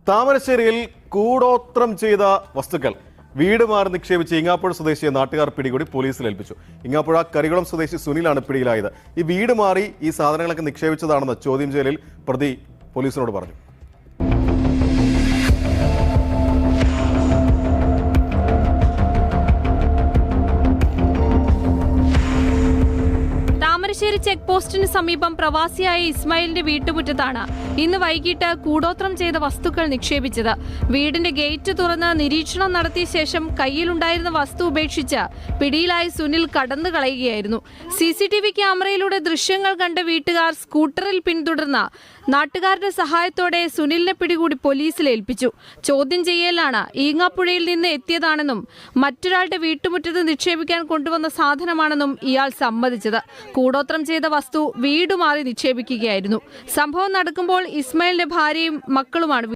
താമരശ്ശേരിയിൽ കൂടോത്രം ചെയ്ത വസ്തുക്കൾ വീട് മാറി നിക്ഷേപിച്ച് ഇങ്ങാപ്പുഴ സ്വദേശിയെ നാട്ടുകാർ പിടികൂടി പോലീസിൽ ഏൽപ്പിച്ചു. ഇങ്ങാപ്പുഴ കരികുളം സ്വദേശി സുനിലാണ് പിടിയിലായത്. ഈ വീട് മാറി ഈ സാധനങ്ങളൊക്കെ നിക്ഷേപിച്ചതാണെന്ന് ചോദ്യം ചെയ്യലിൽ പ്രതി പോലീസിനോട് പറഞ്ഞു. താമരശ്ശേരി ചെക്ക് പോസ്റ്റിന് സമീപം പ്രവാസിയായ ഇസ്മായിലിന്റെ വീട്ടുമുറ്റത്താണ് ഇന്ന് വൈകിട്ട് കൂടോത്രം ചെയ്ത വസ്തുക്കൾ നിക്ഷേപിച്ചത്. വീടിന്റെ ഗേറ്റ് തുറന്ന് നിരീക്ഷണം നടത്തിയ ശേഷം കയ്യിലുണ്ടായിരുന്ന വസ്തു ഉപേക്ഷിച്ച് പിടിയിലായ സുനിൽ കടന്നു കളയുകയായിരുന്നു. CCTV ക്യാമറയിലൂടെ ദൃശ്യങ്ങൾ കണ്ട വീട്ടുകാർ സ്കൂട്ടറിൽ പിന്തുടർന്ന നാട്ടുകാരുടെ സഹായത്തോടെ സുനിലിനെ പിടികൂടി പോലീസിൽ ഏൽപ്പിച്ചു. ചോദ്യം ചെയ്യലാണ് ഈങ്ങാപ്പുഴയിൽ നിന്ന് എത്തിയതാണെന്നും മറ്റൊരാളുടെ വീട്ടുമുറ്റത്ത് നിക്ഷേപിക്കാൻ കൊണ്ടുവന്ന സാധനമാണെന്നും ഇയാൾ സമ്മതിച്ചത്. കൂടോത്രം ചെയ്ത വസ്തു വീടുമാറി നിക്ഷേപിക്കുകയായിരുന്നു. സംഭവം നടക്കുമ്പോൾ ഇസ്മായിലിന്റെ ഭാര്യയും മക്കളുമാണ്